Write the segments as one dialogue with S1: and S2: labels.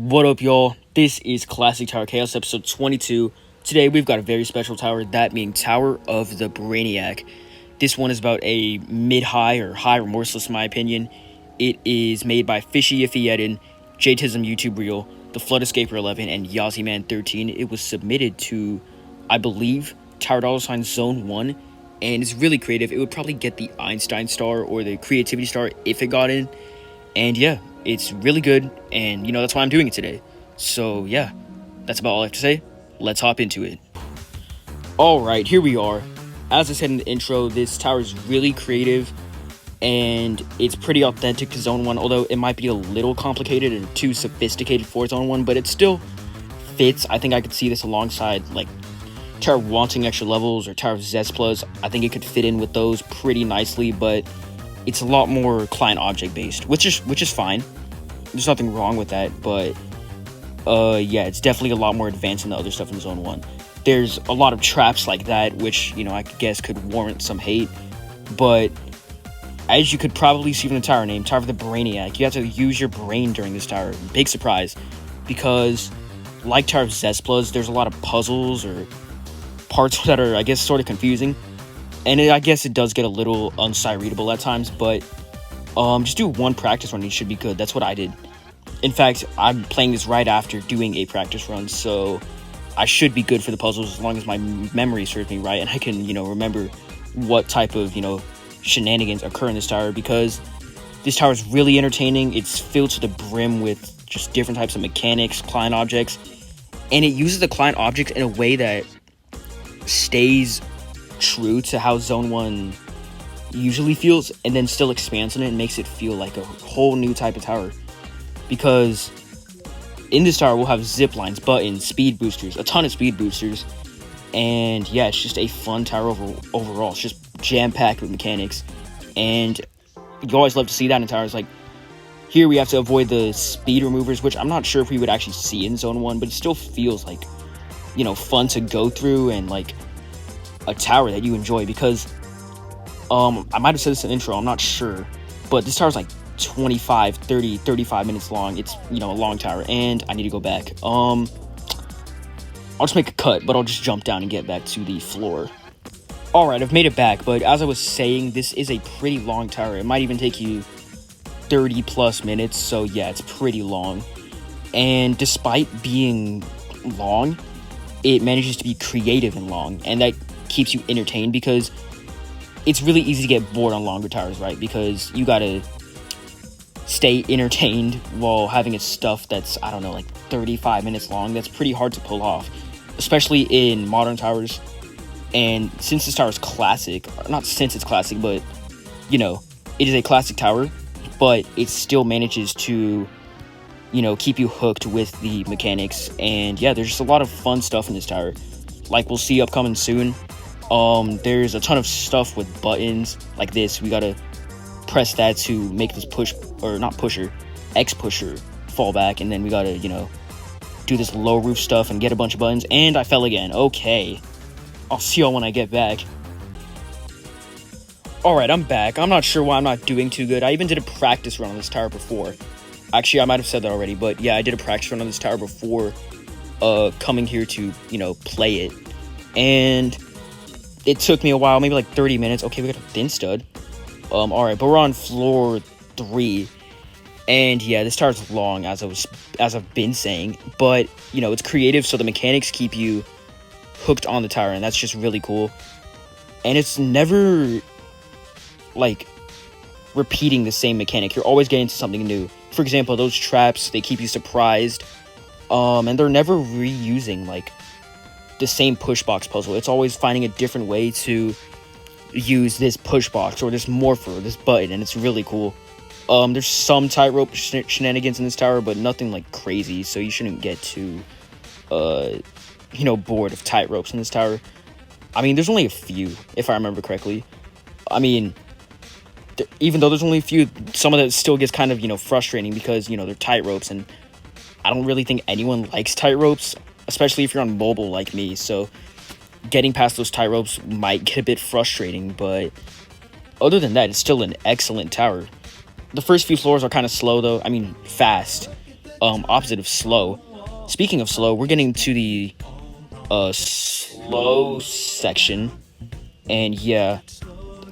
S1: What up, y'all? This is Classic Tower Chaos episode 22. Today we've got a very special tower, that being Tower of the BRANIAC. This one is about a mid-high or high remorseless in my opinion. It is made by Fishy Iffy Eden, Jtism YouTube Reel, The Flood Escaper 11, and Yaziman 13. It was submitted to, I believe, Tower $ Zone 1, and it's really creative. It would probably get the Einstein star or the creativity star if it got in. And yeah, it's really good, and that's why I'm doing it today. So yeah, that's about all I have to say. Let's hop into it. Alright, here we are. As I said in the intro, this tower is really creative, and it's pretty authentic to Zone 1, although it might be a little complicated and too sophisticated for Zone 1, but it still fits. I think I could see this alongside, like, Tower of Wanting Extra Levels or Tower of Zest Plus. I think it could fit in with those pretty nicely, but it's a lot more client object based, which is fine. There's nothing wrong with that, but yeah, it's definitely a lot more advanced than the other stuff in Zone 1. There's a lot of traps like that, which, I guess could warrant some hate, but as you could probably see from the tower name, Tower of the BRANIAC, you have to use your brain during this tower. Big surprise, because like Tower of Zest Plus, there's a lot of puzzles or parts that are, I guess, sort of confusing. And I guess it does get a little unsight-readable at times, but just do one practice run, you should be good. That's what I did. In fact, I'm playing this right after doing a practice run, so I should be good for the puzzles as long as my memory serves me right, and I can, remember what type of, shenanigans occur in this tower, because this tower is really entertaining. It's filled to the brim with just different types of mechanics, client objects, and it uses the client objects in a way that stays true to how Zone 1 usually feels, and then still expands on it and makes it feel like a whole new type of tower. Because in this tower we'll have zip lines, buttons, speed boosters, a ton of speed boosters, and yeah, it's just a fun tower overall. It's just jam-packed with mechanics, and you always love to see that in towers. Like here we have to avoid the speed removers, which I'm not sure if we would actually see in Zone 1, but it still feels like, fun to go through and like a tower that you enjoy, because I might have said this in the intro, I'm not sure, but this tower is like 25, 30, 35 minutes long. It's, a long tower, and I need to go back. I'll just make a cut, but I'll just jump down and get back to the floor. Alright, I've made it back, but as I was saying, this is a pretty long tower. It might even take you 30 plus minutes, so yeah, it's pretty long. And despite being long, it manages to be creative and long, and that keeps you entertained, because it's really easy to get bored on longer towers, right? Because you gotta stay entertained while having a stuff that's, I don't know, like 35 minutes long. That's pretty hard to pull off, especially in modern towers. And since this tower is classic, not since it's classic, but it is a classic tower, but it still manages to keep you hooked with the mechanics. And yeah, there's just a lot of fun stuff in this tower, like we'll see upcoming soon. There's a ton of stuff with buttons like this. We gotta press that to make this push, or not pusher, X pusher fall back, and then we gotta, do this low roof stuff and get a bunch of buttons. And I fell again. Okay, I'll see y'all when I get back. Alright, I'm back. I'm not sure why I'm not doing too good. I even did a practice run on this tower before. Actually, I might have said that already, but yeah, I did a practice run on this tower before coming here to, play it. And it took me a while, maybe like 30 minutes. Okay, we got a thin stud. Alright, but we're on floor 3. And yeah, this tower's long, as I've been saying, but it's creative, so the mechanics keep you hooked on the tower, and that's just really cool. And it's never like repeating the same mechanic. You're always getting to something new. For example, those traps, they keep you surprised. And they're never reusing like the same push box puzzle. It's always finding a different way to use this push box or this morpher or this button, and it's really cool. There's some tightrope shenanigans in this tower, but nothing like crazy, so you shouldn't get too bored of tightropes in this tower. I mean, there's only a few, if I remember correctly. I mean, even though there's only a few, some of that still gets kind of frustrating, because they're tightropes, and I don't really think anyone likes tightropes, especially if you're on mobile like me. So getting past those tightropes might get a bit frustrating, but other than that, it's still an excellent tower. The first few floors are kind of slow, though. I mean, fast. opposite of slow. Speaking of slow, we're getting to the slow section, and yeah,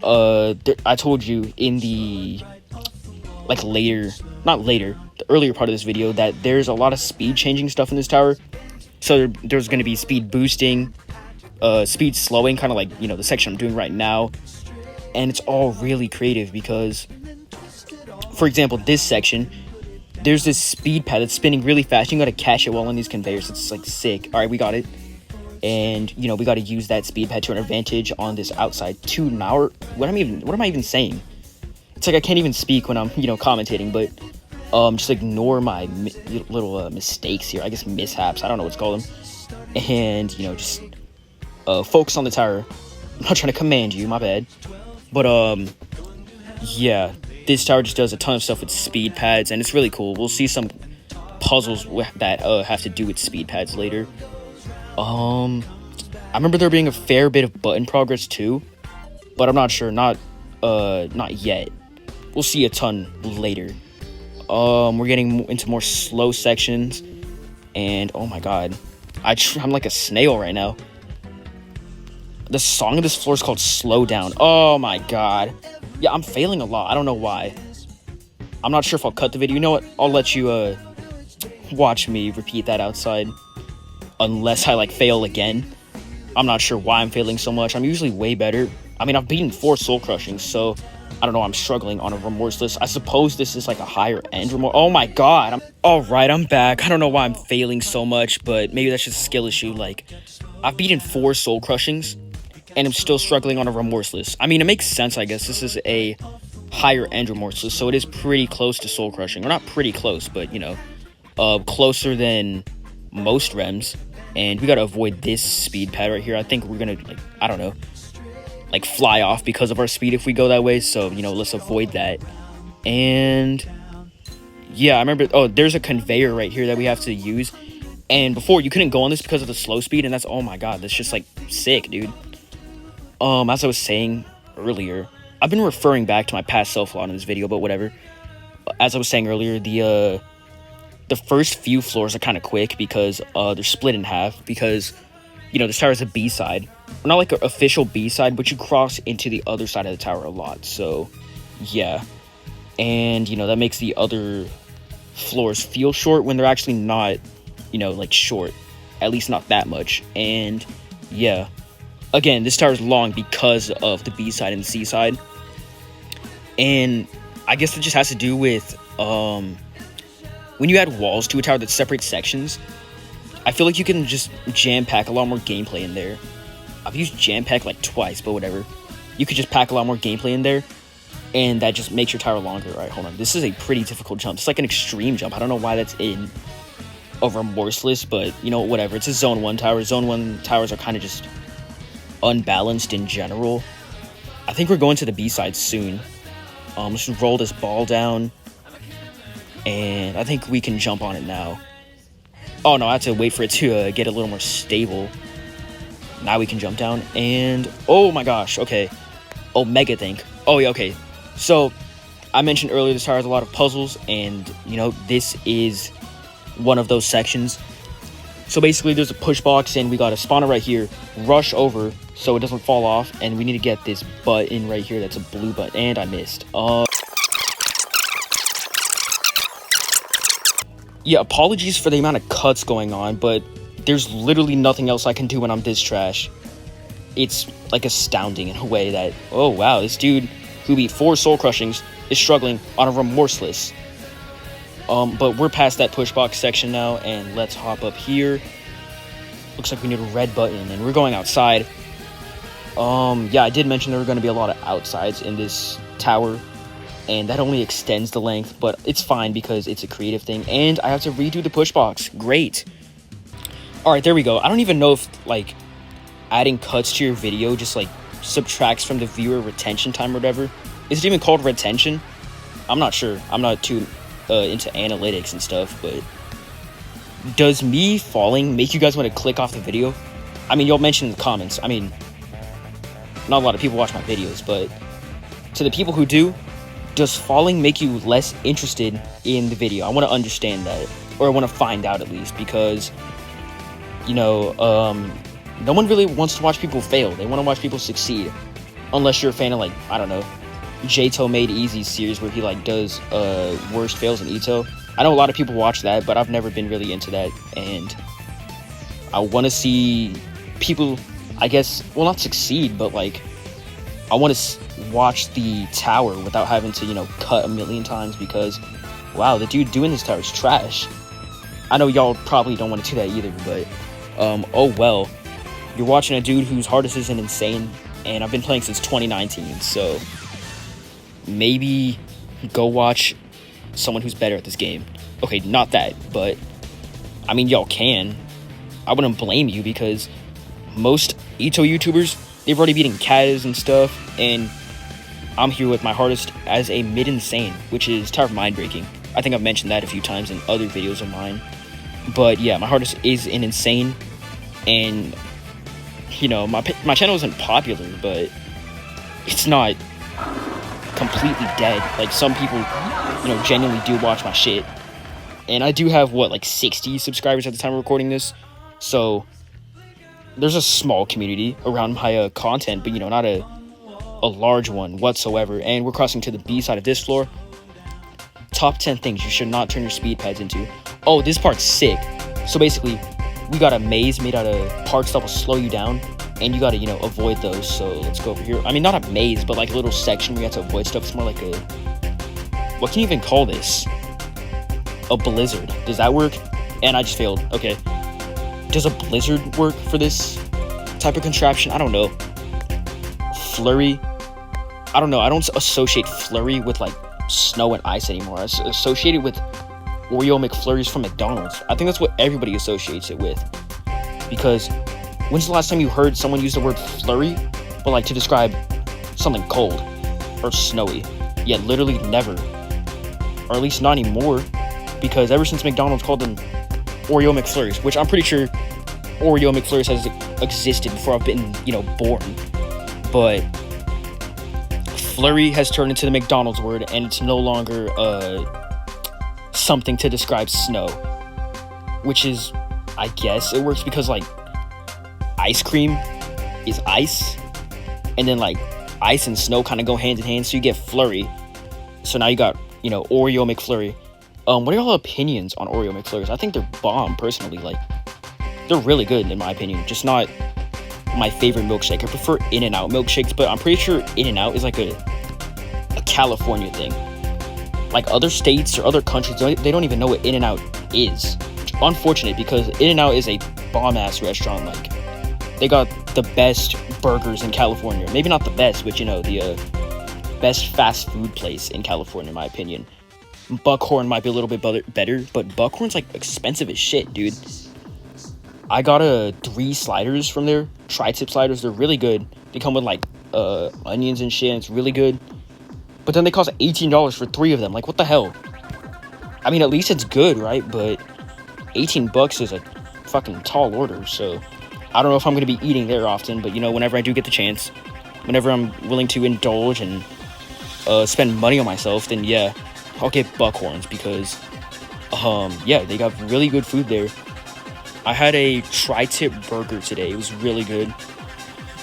S1: I told you in the the earlier part of this video that there's a lot of speed changing stuff in this tower. So there's going to be speed boosting, speed slowing, kind of like, you know, the section I'm doing right now. And it's all really creative because, for example, this section, there's this speed pad that's spinning really fast. You got to catch it while on these conveyors. It's like sick. All right, we got it. And, you know, we got to use that speed pad to our advantage on this outside 2 now. What am I even saying? It's like I can't even speak when I'm, you know, commentating, but just ignore my little mistakes here. I guess mishaps. I don't know what to call them. And, you know, just focus on the tower. I'm not trying to command you, my bad. But, yeah, this tower just does a ton of stuff with speed pads, and it's really cool. We'll see some puzzles that have to do with speed pads later. I remember there being a fair bit of button progress too, but I'm not sure. Not yet. We'll see a ton later. We're getting into more slow sections, and oh my god, I'm like a snail right now. The song of this floor is called Slow Down. Oh my god. Yeah, I'm failing a lot. I don't know why. I'm not sure if I'll cut the video. You know what? I'll let you watch me repeat that outside. Unless I like fail again. I'm not sure why I'm failing so much. I'm usually way better. I mean, I've beaten 4 soul crushings, so I don't know. I'm struggling on a remorseless. I suppose this is like a higher end remorse. Oh my god. All right, I'm back. I don't know why I'm failing so much, but maybe that's just a skill issue. Like, I've beaten 4 soul crushings, and I'm still struggling on a remorseless. I mean, it makes sense, I guess. This is a higher end remorseless, so it is pretty close to soul crushing. Or not pretty close, but, you know, closer than most rems. And we gotta avoid this speed pad right here. I think we're gonna, like, I don't know, like fly off because of our speed if we go that way. So, you know, let's avoid that. And yeah, I remember, oh, there's a conveyor right here that we have to use. And before, you couldn't go on this because of the slow speed, and that's, oh my god, that's just like sick, dude. As I was saying earlier, I've been referring back to my past self-law in this video, but whatever. As I was saying earlier, the first few floors are kind of quick because they're split in half because, you know, this tower is a B-side. Not like an official B-side, but you cross into the other side of the tower a lot. So, yeah. And, you know, that makes the other floors feel short when they're actually not, you know, like short. At least not that much. And, yeah. Again, this tower is long because of the B-side and the C-side. And I guess it just has to do with, when you add walls to a tower that separates sections, I feel like you can just jam-pack a lot more gameplay in there. I've used jam-pack like twice, but whatever. You could just pack a lot more gameplay in there, and that just makes your tower longer. Alright, hold on. This is a pretty difficult jump. It's like an extreme jump. I don't know why that's in a remorseless, but, you know, whatever. It's a Zone 1 tower. Zone 1 towers are kind of just unbalanced in general. I think we're going to the B-side soon. Let's just roll this ball down. And I think we can jump on it now. Oh, no, I have to wait for it to get a little more stable. Now we can jump down. And, oh my gosh, okay. Omega think. Oh, yeah, okay. So, I mentioned earlier this tower has a lot of puzzles. And, you know, this is one of those sections. So, basically, there's a push box. And we got a spawner right here. Rush over so it doesn't fall off. And we need to get this button right here. That's a blue button. And I missed. Yeah, apologies for the amount of cuts going on, but there's literally nothing else I can do when I'm this trash. It's, like, astounding in a way that, oh, wow, this dude who beat 4 soul crushings is struggling on a remorseless. But we're past that push box section now, and let's hop up here. Looks like we need a red button, and we're going outside. Yeah, I did mention there were going to be a lot of outsides in this tower. And that only extends the length, but it's fine because it's a creative thing. And I have to redo the push box. Great. Alright, there we go. I don't even know if, like, adding cuts to your video just, like, subtracts from the viewer retention time or whatever. Is it even called retention? I'm not sure. I'm not too into analytics and stuff, but does me falling make you guys want to click off the video? I mean, you'll mention in the comments. I mean, not a lot of people watch my videos, but to the people who do, does falling make you less interested in the video? I want to understand that. or I want to find out at least, because, you know, no one really wants to watch people fail. They want to watch people succeed, unless you're a fan of, like, I don't know, EToH Made Easy series where he, like, does worst fails in EToH. I know a lot of people watch that, but I've never been really into that, and I want to see people, I guess, well, not succeed, but, like, I want to watch the tower without having to, you know, cut a million times, because, wow, the dude doing this tower is trash. I know y'all probably don't want to do that either, but, oh well. You're watching a dude whose hardest isn't insane, and I've been playing since 2019, so maybe go watch someone who's better at this game. Okay, not that, but, I mean, y'all can. I wouldn't blame you, because most EToH YouTubers, they've already beaten Kaz and stuff, and I'm here with my hardest as a mid-insane, which is Tower of Mind Breaking. I think I've mentioned that a few times in other videos of mine. But yeah, my hardest is an insane, and, you know, my channel isn't popular, but it's not completely dead. Like, some people, you know, genuinely do watch my shit. And I do have, what, like 60 subscribers at the time of recording this, so there's a small community around my content, but, you know, not a large one whatsoever. And we're crossing to the B side of this floor. Top 10 things you should not turn your speed pads into. Oh, this part's sick. So basically, we got a maze made out of parts that will slow you down, and you gotta, you know, avoid those. So let's go over here. I mean, not a maze, but like a little section where you have to avoid stuff. It's more like a, what can you even call this? A blizzard. Does that work? And I just failed. Okay. Does a blizzard work for this type of contraption? I don't know. Flurry. I don't know. I don't associate flurry with, like, snow and ice anymore. I associate it with Oreo McFlurries from McDonald's. I think that's what everybody associates it with. Because when's the last time you heard someone use the word flurry, but, like, to describe something cold or snowy? Yeah, literally never. Or at least not anymore. Because ever since McDonald's called them Oreo McFlurries, which I'm pretty sure Oreo McFlurries has existed before I've been, you know, born. But flurry has turned into the McDonald's word, and it's no longer something to describe snow. Which is, I guess, it works because, like, ice cream is ice, and then, like, ice and snow kind of go hand in hand, so you get flurry. So now you got, you know, Oreo McFlurry. What are y'all opinions on Oreo McFlurries? I think they're bomb, personally. Like, they're really good, in my opinion. Just not my favorite milkshake. I prefer In-N-Out milkshakes, but I'm pretty sure In-N-Out is like a California thing. Like, other states or other countries, they don't even know what In-N-Out is. Which is unfortunate, because In-N-Out is a bomb-ass restaurant. Like, they got the best burgers in California. Maybe not the best, but, you know, the best fast food place in California, in my opinion. Buckhorn might be a little bit better, but Buckhorn's, like, expensive as shit, dude. I got 3 sliders from there, tri-tip sliders. They're really good. They come with, like, onions and shit, and it's really good. But then they cost $18 for 3 of them. Like, what the hell? I mean, at least it's good, right? But $18 is a fucking tall order, so I don't know if I'm going to be eating there often, but, you know, whenever I do get the chance, whenever I'm willing to indulge and spend money on myself, then, yeah, I'll get Buckhorns, because, yeah, they got really good food there. I had a tri-tip burger today. It was really good,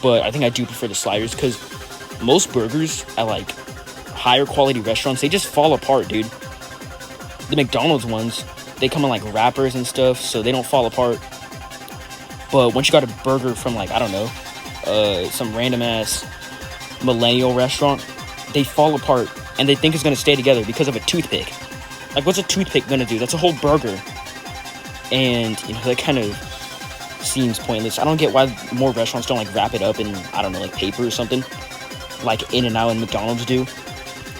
S1: but I think I do prefer the sliders, because most burgers at, like, higher quality restaurants, they just fall apart, dude. The McDonald's ones, they come in, like, wrappers and stuff, so they don't fall apart. But once you got a burger from, like, I don't know, some random-ass millennial restaurant, they fall apart, and they think it's gonna stay together because of a toothpick. Like, what's a toothpick gonna do? That's a whole burger. And, you know, that kind of seems pointless. I don't get why more restaurants don't, like, wrap it up in, I don't know, like, paper or something, like In-N-Out and McDonald's do,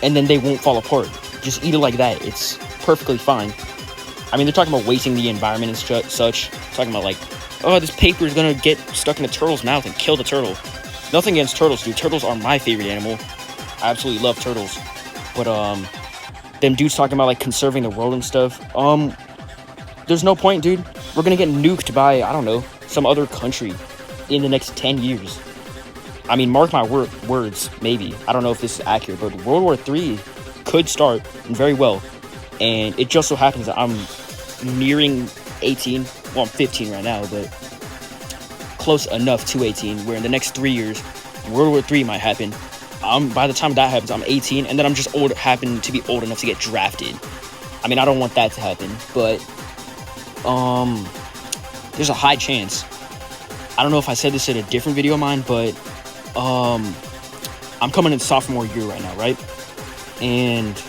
S1: and then they won't fall apart. Just eat it like that. It's perfectly fine. I mean, they're talking about wasting the environment and such. Talking about, like, oh, this paper is gonna get stuck in a turtle's mouth and kill the turtle. Nothing against turtles, dude. Turtles are my favorite animal. I absolutely love turtles. But, them dudes talking about, like, conserving the world and stuff, there's no point, dude. We're gonna get nuked by, I don't know, some other country in the next 10 years. I mean, mark my words, maybe. I don't know if this is accurate, but World War III could start very well. And it just so happens that I'm nearing 18. Well, I'm 15 right now, but close enough to 18, where in the next 3 years, World War III might happen. By the time that happens, I'm 18, and then I'm just happen to be old enough to get drafted. I mean, I don't want that to happen, but there's a high chance. I don't know if I said this in a different video of mine, but I'm coming in sophomore year right now, right? And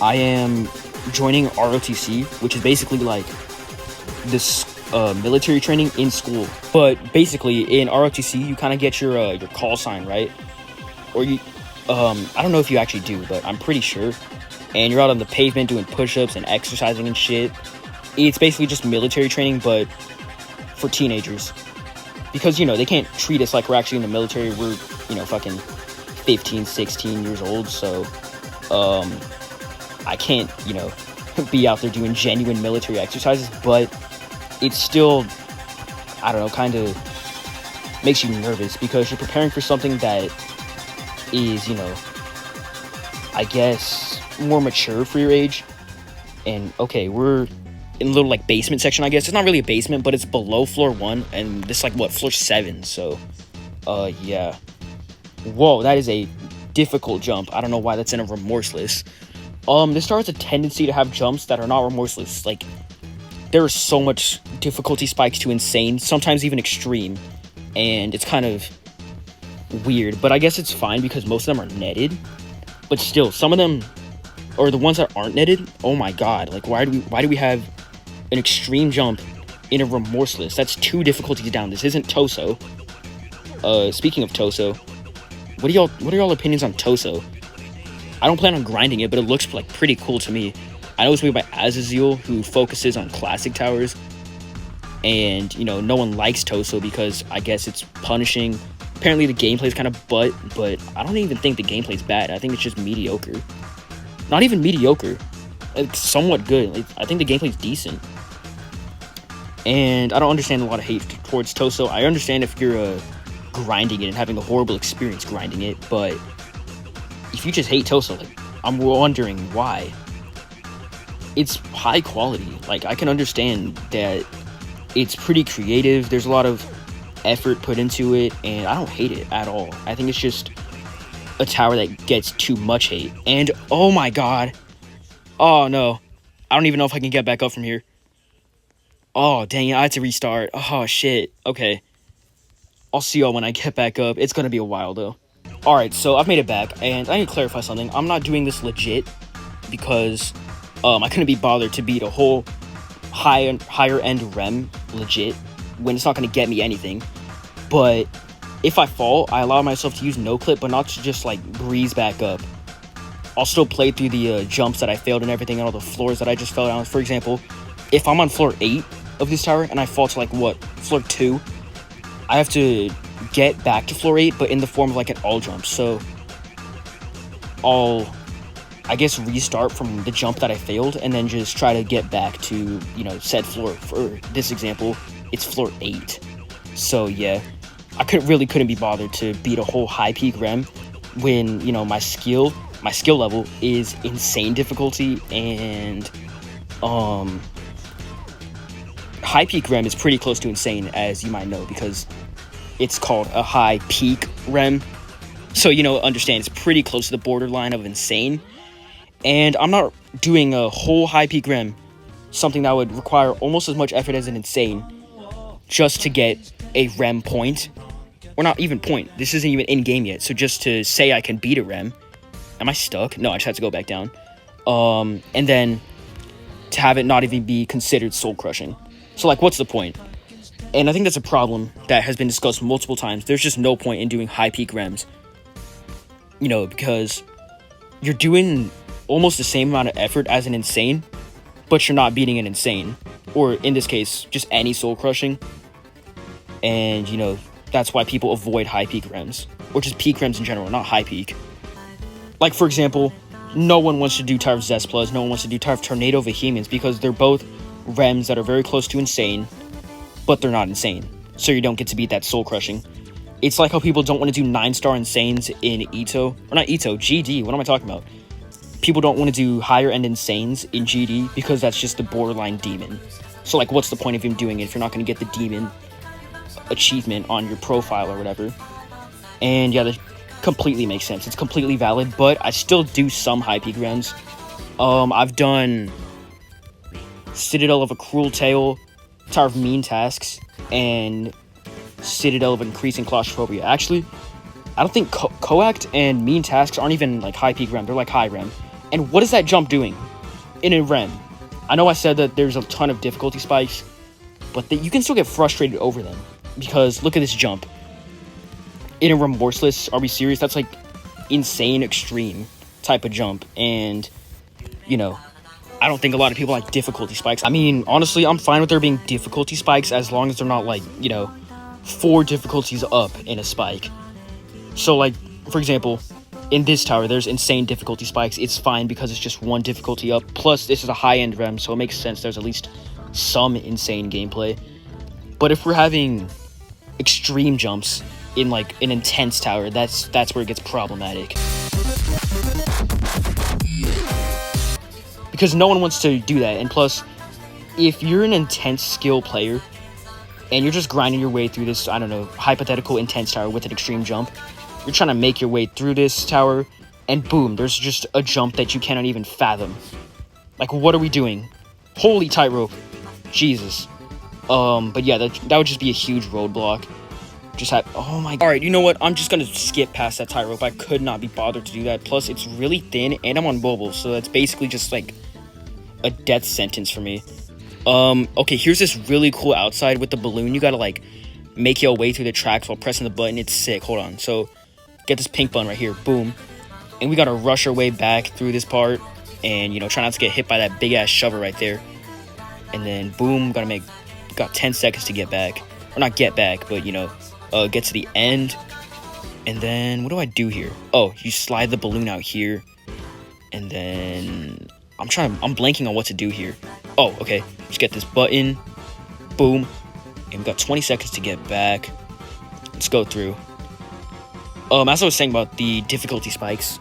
S1: I am joining ROTC, which is basically like this military training in school. But basically, in ROTC, you kind of get your call sign, right? Or you, I don't know if you actually do, but I'm pretty sure. And you're out on the pavement doing push-ups and exercising and shit. It's basically just military training, but for teenagers. Because, you know, they can't treat us like we're actually in the military. We're, you know, fucking 15, 16 years old. So, I can't, you know, be out there doing genuine military exercises. But it's still, I don't know, kind of makes you nervous. Because you're preparing for something that is, you know, I guess, more mature for your age. And, okay, we're in a little, like, basement section, I guess. It's not really a basement, but it's below floor 1, and this, like, what, floor 7, so, yeah. Whoa, that is a difficult jump. I don't know why that's in a remorseless. This star has a tendency to have jumps that are not remorseless. Like, there is so much difficulty spikes to insane, sometimes even extreme, and it's kind of weird, but I guess it's fine because most of them are netted, but still, some of them, or the ones that aren't netted, oh my god, like, why do we have an extreme jump in a remorseless? That's 2 difficulties down. This isn't Toso. Speaking of Toso, what are y'all opinions on Toso? I don't plan on grinding it, but it looks like pretty cool to me. I know it's made by Azazel, who focuses on classic towers, and, you know, no one likes Toso because I guess it's punishing. Apparently the gameplay is kind of but I don't even think the gameplay's bad. I think it's just mediocre. Not even mediocre. It's somewhat good. I think the gameplay's decent. And I don't understand a lot of hate towards Toso. I understand if you're grinding it and having a horrible experience grinding it, but if you just hate Toso, like, I'm wondering why. It's high quality. Like, I can understand that it's pretty creative. There's a lot of effort put into it, and I don't hate it at all. I think it's just a tower that gets too much hate. And, oh my god. Oh, no. I don't even know if I can get back up from here. Oh, dang it. I had to restart. Oh, shit. Okay. I'll see y'all when I get back up. It's gonna be a while, though. Alright, so I've made it back, and I need to clarify something. I'm not doing this legit because I couldn't be bothered to beat a whole higher-end rem legit when it's not going to get me anything. But if I fall, I allow myself to use no-clip, but not to just, like, breeze back up. I'll still play through the jumps that I failed and everything, and all the floors that I just fell down. For example, if I'm on floor 8 of this tower, and I fall to, like, what, floor 2, I have to get back to floor 8, but in the form of, like, an all jump. So I'll, I guess, restart from the jump that I failed, and then just try to get back to, you know, said floor. For this example, it's floor 8. So, yeah, I couldn't be bothered to beat a whole high peak rem when, you know, my skill level is insane difficulty, and high peak rem is pretty close to insane, as you might know, because it's called a high peak rem. So, you know, understand it's pretty close to the borderline of insane. And I'm not doing a whole high peak rem, something that would require almost as much effort as an insane, just to get a rem point. Or not even point. This isn't even in game yet. So just to say I can beat a rem. Am I stuck? No, I just have to go back down. And then to have it not even be considered soul crushing. So, like, what's the point? And I think that's a problem that has been discussed multiple times. There's just no point in doing high peak rems. You know, because you're doing almost the same amount of effort as an insane, but you're not beating an insane. Or, in this case, just any soul crushing. And, you know, that's why people avoid high peak rems. Or just peak rems in general, not high peak. Like, for example, no one wants to do Tower of Zesplas, no one wants to do Tower of Tornado Vehemence, because they're both rems that are very close to insane, but they're not insane. So you don't get to beat that soul crushing. It's like how people don't want to do 9-star insanes in EToH. Or not EToH, GD, what am I talking about? people don't want to do higher end insanes in GD because that's just the borderline demon. So, like, what's the point of him doing it if you're not going to get the demon achievement on your profile or whatever? And yeah, that completely makes sense. It's completely valid, but I still do some high peak rems. I've done Citadel of a Cruel Tale, Tower of Mean Tasks, and Citadel of Increasing Claustrophobia. Actually, I don't think Coact and Mean Tasks aren't even like high peak rem. They're like high rem. And what is that jump doing in a rem? I know I said that there's a ton of difficulty spikes, but you can still get frustrated over them. Because look at this jump. In a Remorseless, are we serious? That's like insane extreme type of jump. And, you know, I don't think a lot of people like difficulty spikes. I mean, honestly, I'm fine with there being difficulty spikes as long as they're not like, you know, 4 difficulties up in a spike. So, like, for example, in this tower, there's insane difficulty spikes. It's fine because it's just 1 difficulty up. Plus, this is a high-end rem, so it makes sense there's at least some insane gameplay. But if we're having extreme jumps in, like, an intense tower, that's where it gets problematic. Because no one wants to do that. And plus, if you're an intense skill player and you're just grinding your way through this, I don't know, hypothetical intense tower with an extreme jump, you're trying to make your way through this tower, and boom, there's just a jump that you cannot even fathom. Like, what are we doing? Holy tightrope. Jesus. But yeah, that would just be a huge roadblock. Oh my god. Alright, you know what? I'm just gonna skip past that tightrope. I could not be bothered to do that. Plus, it's really thin, and I'm on mobile, so that's basically just, like, a death sentence for me. Okay, here's this really cool outside with the balloon. You gotta, like, make your way through the tracks while pressing the button. It's sick. Hold on. So, get this pink button right here. Boom. And we gotta rush our way back through this part. And, you know, try not to get hit by that big-ass shovel right there. And then, boom, got 10 seconds to get back. Or not get back, but, you know, get to the end. And then, what do I do here? Oh, you slide the balloon out here. And then, I'm blanking on what to do here. Oh, okay. Just get this button. Boom. And we've got 20 seconds to get back. Let's go through. As I was saying about the difficulty spikes,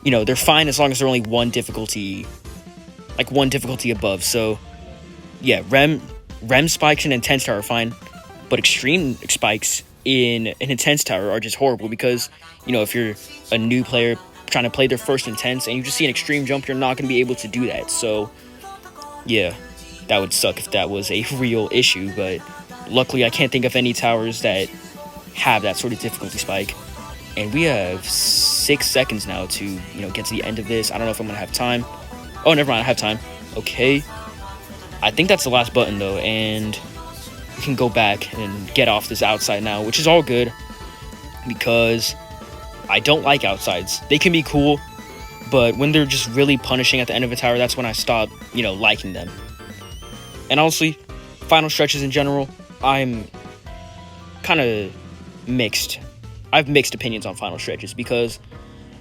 S1: you know, they're fine as long as they're only 1 difficulty, like 1 difficulty above. So, yeah, rem spikes in Intense Tower are fine, but extreme spikes in an Intense Tower are just horrible because, you know, if you're a new player trying to play their first Intense and you just see an extreme jump, you're not going to be able to do that. So, yeah, that would suck if that was a real issue, but luckily I can't think of any towers that have that sort of difficulty spike. And we have 6 seconds now to, you know, get to the end of this. I don't know if I'm going to have time. Oh, never mind, I have time. Okay. I think that's the last button, though, and we can go back and get off this outside now, which is all good because I don't like outsides. They can be cool, but when they're just really punishing at the end of a tower, that's when I stop, you know, liking them. And honestly, final stretches in general, I'm kind of mixed. I have mixed opinions on final stretches because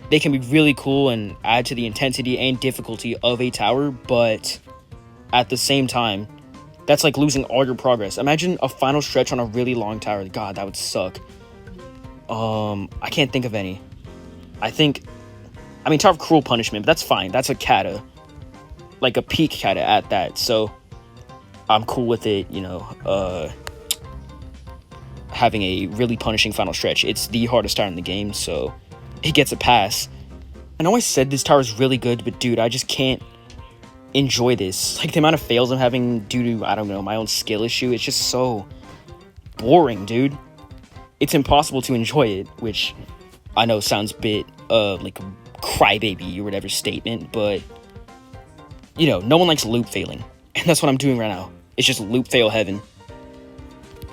S1: they can be really cool and add to the intensity and difficulty of a tower, but at the same time, that's like losing all your progress. Imagine a final stretch on a really long tower. God, that would suck. I can't think of any. I mean, Tower of Cruel Punishment, but that's fine. That's a kata. Like a peak kata at that, so I'm cool with it, you know, having a really punishing final stretch. It's the hardest tower in the game, so it gets a pass. I know I said this tower is really good, but dude, I just can't enjoy this. Like, the amount of fails I'm having due to, I don't know, my own skill issue, it's just so boring, dude. It's impossible to enjoy it, which I know sounds a bit, like a crybaby or whatever statement, but, you know, no one likes loop failing. And that's what I'm doing right now. It's just loop fail heaven.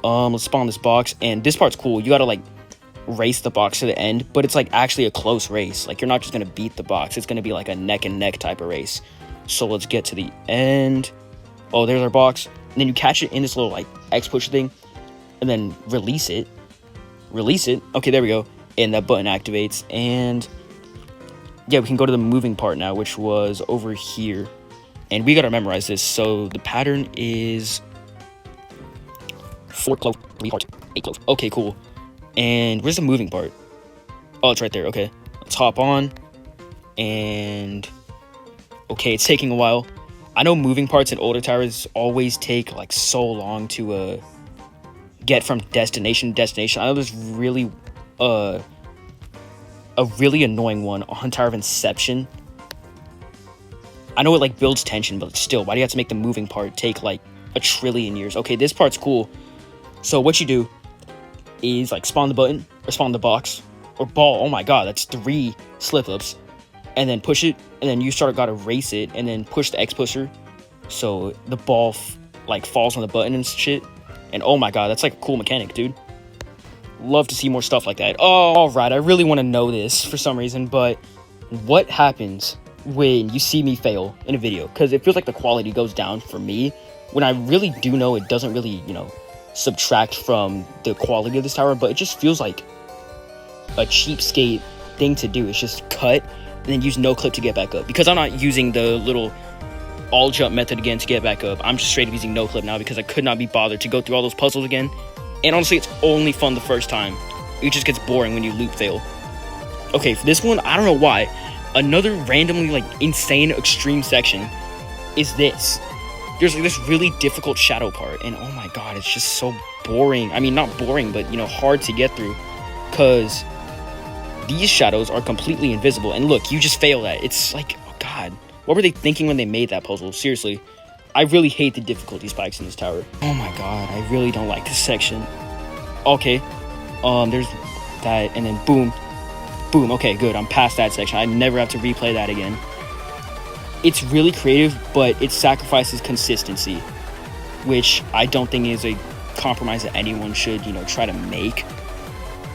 S1: Let's spawn this box, and this part's cool. You gotta, like, race the box to the end, but it's, like, actually a close race. Like, you're not just gonna beat the box. It's gonna be, like, a neck-and-neck type of race. So let's get to the end. Oh, there's our box. And then you catch it in this little, like, X-push thing, and then release it. Release it. Okay, there we go. And that button activates, and yeah, we can go to the moving part now, which was over here. And we gotta memorize this. So the pattern is 4 clove, 3 heart, 8 clove. Okay, cool. And where's the moving part? Oh, it's right there. Okay, let's hop on. And okay, it's taking a while. I know moving parts in older towers always take like so long to get from destination to destination. I know there's really a really annoying one on Tower of Inception. I know it like builds tension, but still, why do you have to make the moving part take like a trillion years? Okay, this part's cool. So what you do is like spawn the button or spawn the box or ball. Oh my god, that's 3 slip-ups. And then push it, and then you gotta race it, and then push the X pusher so the ball like falls on the button and shit. And oh my god, that's like a cool mechanic, dude. Love to see more stuff like that. Oh, alright, I really want to know this for some reason, but what happens when you see me fail in a video? Because it feels like the quality goes down for me, when I really do know it doesn't really, you know, subtract from the quality of this tower, but it just feels like a cheapskate thing to do. It's just cut and then use no clip to get back up. Because I'm not using the little all jump method again to get back up, I'm just straight up using no clip now because I could not be bothered to go through all those puzzles again. And honestly, it's only fun the first time. It just gets boring when you loop fail. Okay, for this one, I don't know why, another randomly like insane extreme section is this. There's like this really difficult shadow part, and oh my god, it's just so boring. I mean, not boring, but you know, hard to get through, because these shadows are completely invisible. And look, you just fail that. It's like, oh god, what were they thinking when they made that puzzle? Seriously, I really hate the difficulty spikes in this tower. Oh my god, I really don't like this section. Okay, there's that, and then boom, boom. Okay, good, I'm past that section. I never have to replay that again. It's really creative, but it sacrifices consistency, which I don't think is a compromise that anyone should, you know, try to make.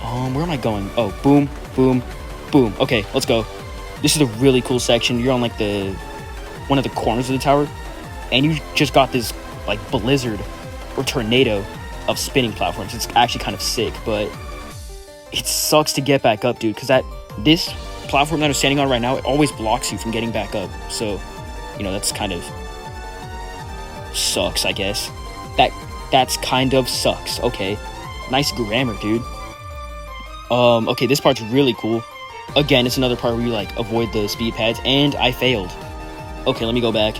S1: Where am I going? Oh, boom, boom, boom. Okay, let's go. This is a really cool section. You're on like one of the corners of the tower, and you just got this like blizzard or tornado of spinning platforms. It's actually kind of sick, but it sucks to get back up, dude, because this platform that I'm standing on right now, it always blocks you from getting back up. So, you know, that's kind of sucks, I guess. That's kind of sucks. Okay, nice grammar, dude. Okay, this part's really cool. Again, it's another part where you like avoid the speed pads, and I failed. Okay, let me go back.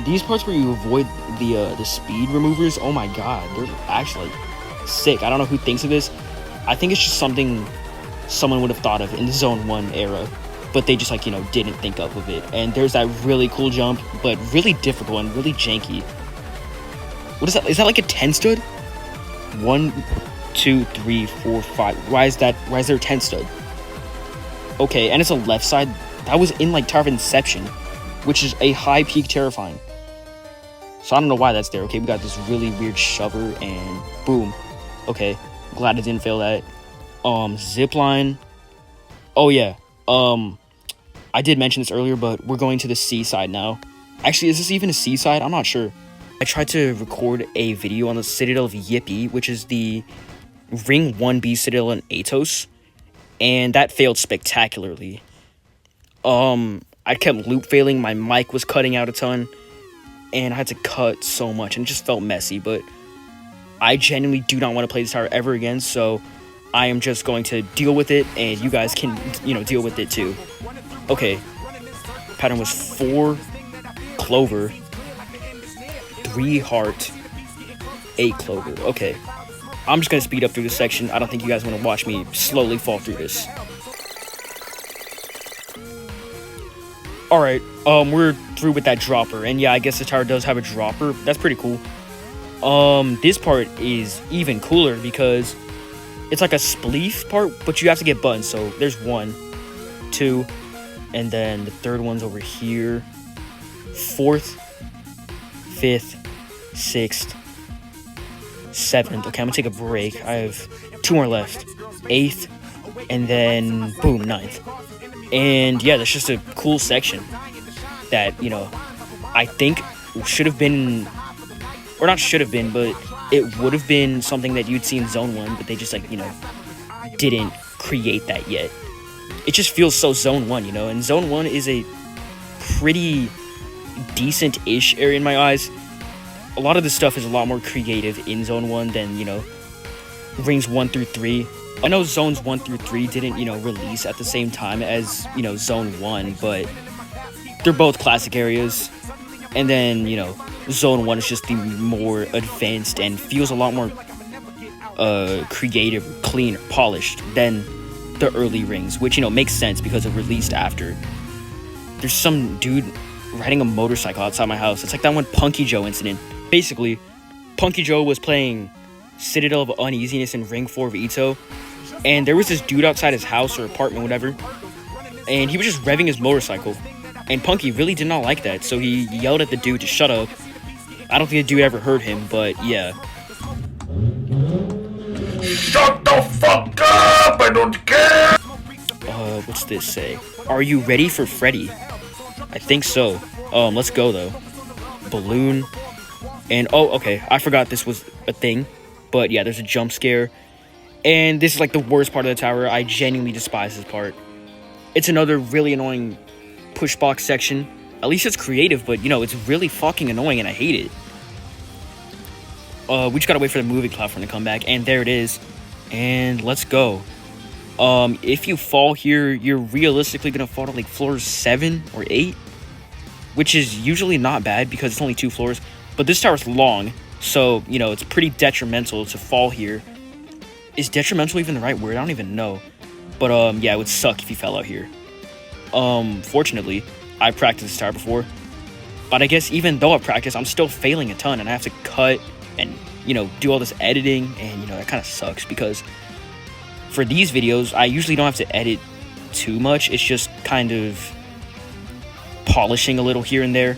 S1: These parts where you avoid the speed removers, oh my god, they're actually sick. I don't know who thinks of this. I think it's just something someone would have thought of in the Zone 1 era, but they just like, you know, didn't think up of it. And there's that really cool jump, but really difficult and really janky. What is that? Is that like a 10 stud? 1, 2, 3, 4, 5. Why is there a 10 stud? Okay, and it's a left side. That was in like Tower of Inception, which is a high peak terrifying. So I don't know why that's there. Okay, we got this really weird shover, and boom. Okay, glad I didn't fail that. Zipline. Oh yeah. I did mention this earlier, but we're going to the seaside now. Actually, is this even a seaside? I'm not sure. I tried to record a video on the Citadel of Yippee, which is the Ring 1B Citadel in EToH, and that failed spectacularly. I kept loop failing, my mic was cutting out a ton, and I had to cut so much, and it just felt messy, but I genuinely do not want to play this tower ever again, so I am just going to deal with it, and you guys can, you know, deal with it too. Okay, pattern was 4 clover, 3 heart, 8 clover. Okay, I'm just gonna speed up through this section. I don't think you guys want to watch me slowly fall through this. Alright, we're through with that dropper, and yeah, I guess the tower does have a dropper. That's pretty cool. This part is even cooler because it's like a spleef part, but you have to get buttons. So there's 1, 2, and then the third one's over here. 4th, 5th, 6th, 7th. Okay, I'm gonna take a break. I have 2 more left. 8th, and then boom, 9th. And yeah, that's just a cool section that, you know, I think should have been, or not should have been, but it would have been something that you'd see in Zone 1, but they just, like, you know, didn't create that yet. It just feels so Zone 1, you know, and Zone 1 is a pretty decent-ish area in my eyes. A lot of this stuff is a lot more creative in Zone 1 than, you know, Rings 1 through 3. I know zones 1 through 3 didn't, release at the same time as, zone 1, but they're both classic areas. And then, zone 1 is just the more advanced and feels a lot more creative, clean, polished than the early rings, which, makes sense because it released after. There's some dude riding a motorcycle outside my house. It's like that one Punky Joe incident. Basically, Punky Joe was playing Citadel of Uneasiness in Ring 4 of EToH, and there was this dude outside his house or apartment, whatever, and he was just revving his motorcycle, and Punky really did not like that, so he yelled at the dude to shut up. I don't think the dude ever heard him, but yeah.
S2: Shut the fuck up! I don't care!
S1: What's this say? Are you ready for Freddy? I think so. Let's go, though. Balloon. And, oh, okay, I forgot this was a thing. But, yeah, there's a jump scare. And this is, like, the worst part of the tower. I genuinely despise this part. It's another really annoying push box section. At least it's creative, but, it's really fucking annoying, and I hate it. We just gotta wait for the moving platform to come back, and there it is. And let's go. If you fall here, you're realistically gonna fall to, like, floors 7 or 8. Which is usually not bad, because it's only 2 floors. But this tower's long, so, it's pretty detrimental to fall here. Is detrimental even the right word? I don't even know. But, yeah, it would suck if you fell out here. Fortunately, I practiced this tower before. But I guess even though I've practiced, I'm still failing a ton, and I have to cut and, do all this editing, and, that kind of sucks, because for these videos, I usually don't have to edit too much. It's just kind of polishing a little here and there.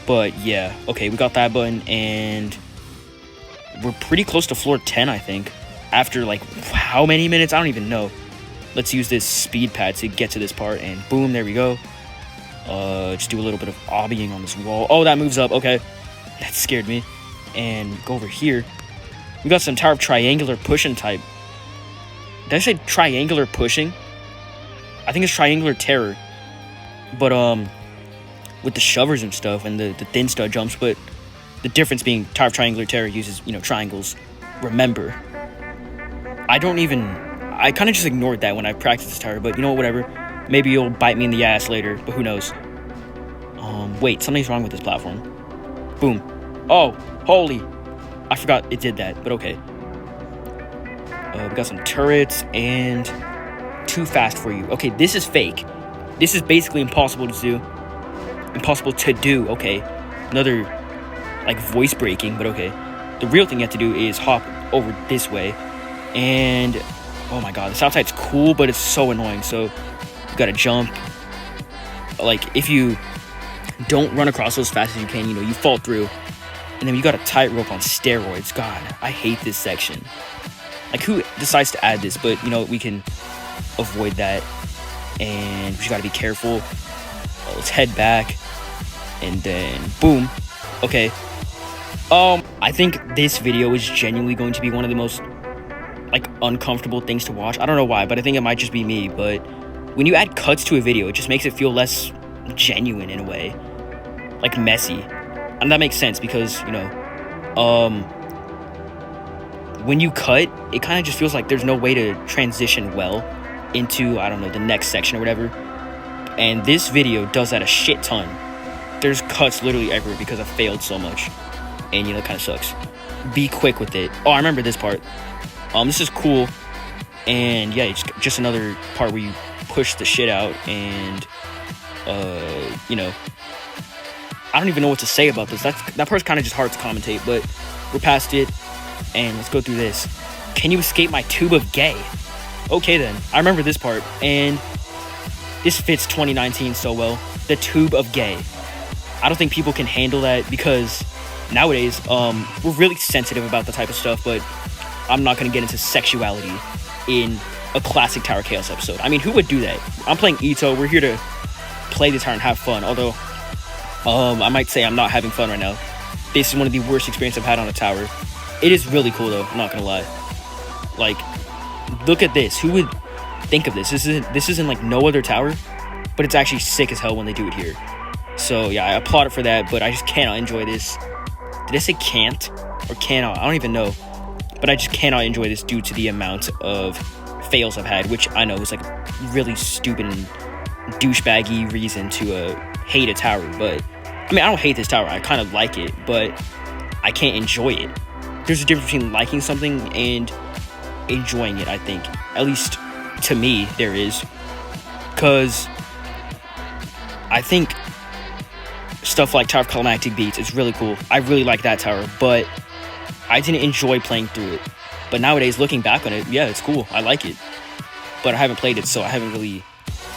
S1: But yeah, okay, we got that button, and we're pretty close to floor 10, I think. After, like, how many minutes? I don't even know. Let's use this speed pad to get to this part, and boom, there we go. Just do a little bit of obbying on this wall. Oh, that moves up, okay. That scared me. And go over here. We got some Tower of Triangular Pushing type. Did I say triangular pushing? I think it's triangular terror. But, with the shovers and stuff and the thin stud jumps, but the difference being Tower of Triangular Terror uses, triangles. Remember. I kind of just ignored that when I practiced this tower, but whatever. Maybe you'll bite me in the ass later, but who knows. Wait, something's wrong with this platform. Boom. Oh, holy. I forgot it did that, but okay. We got some turrets and too fast for you. Okay, this is fake. This is basically impossible to do. Impossible to do, okay. Another, like, voice breaking, but okay. The real thing you have to do is hop over this way. And, oh my god, this outside's cool, but it's so annoying. So, you gotta jump. Like, if you don't run across those as fast as you can, you fall through. And then you got a tightrope on steroids. God, I hate this section. Like, who decides to add this? But, we can avoid that. And we just gotta be careful. Let's head back. And then, boom. Okay. I think this video is genuinely going to be one of the most, like, uncomfortable things to watch. I don't know why, but I think it might just be me. But when you add cuts to a video, it just makes it feel less genuine in a way. Like, messy. And that makes sense because, when you cut, it kind of just feels like there's no way to transition well into, I don't know, the next section or whatever. And this video does that a shit ton. There's cuts literally everywhere because I failed so much. And, it kind of sucks. Be quick with it. Oh, I remember this part. This is cool. And, yeah, it's just another part where you push the shit out. And, I don't even know what to say about this. That part's kind of just hard to commentate. But we're past it. And let's go through this. Can you escape my tube of gay? Okay, then. I remember this part. And this fits 2019 so well. The tube of gay. I don't think people can handle that because nowadays, we're really sensitive about the type of stuff, but I'm not going to get into sexuality in a classic Tower Chaos episode. I mean, who would do that? I'm playing EToH. We're here to play the tower and have fun, although, I might say I'm not having fun right now. This is one of the worst experiences I've had on a tower. It is really cool, though. I'm not going to lie. Like, look at this. Who would think of this? This isn't like no other tower, but it's actually sick as hell when they do it here. So, yeah, I applaud it for that, but I just cannot enjoy this. Did I say can't? Or cannot? I don't even know. But I just cannot enjoy this due to the amount of fails I've had, which I know is like a really stupid and douchebaggy reason to hate a tower. But I mean, I don't hate this tower. I kind of like it, but I can't enjoy it. There's a difference between liking something and enjoying it, I think. At least to me, there is. Because I think stuff like Tower of Climactic Beats is really cool. I really like that tower, but I didn't enjoy playing through it. But nowadays, looking back on it, yeah, it's cool. I like it. But I haven't played it, so I haven't really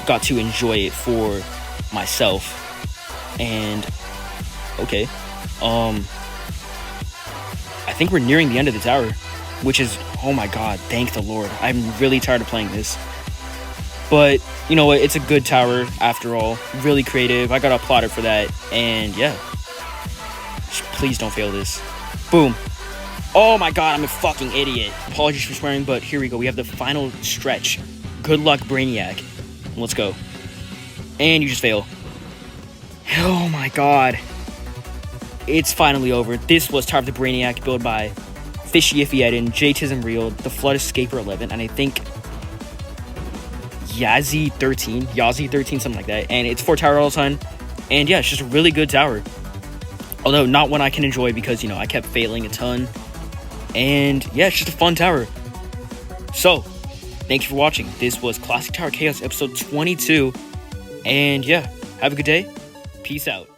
S1: got to enjoy it for myself. And, okay. I think we're nearing the end of the tower, which is, oh my god, thank the Lord. I'm really tired of playing this. But, you know what, it's a good tower after all. Really creative. I got applauded for that. And yeah. Please don't fail this. Boom. Oh my god, I'm a fucking idiot. Apologies for swearing, but here we go. We have the final stretch. Good luck, Brainiac. Let's go. And you just fail. Oh my god. It's finally over. This was Tower of the Brainiac, built by Fishy Iffy Eden, JTism Real, The Flood Escaper 11, and I think Yazzie 13, something like that. And it's 4 tower all the time. And yeah, it's just a really good tower. Although not one I can enjoy because, you know, I kept failing a ton. And yeah, it's just a fun tower. So, thanks for watching. This was Classic Tower Chaos episode 22. And yeah, have a good day. Peace out.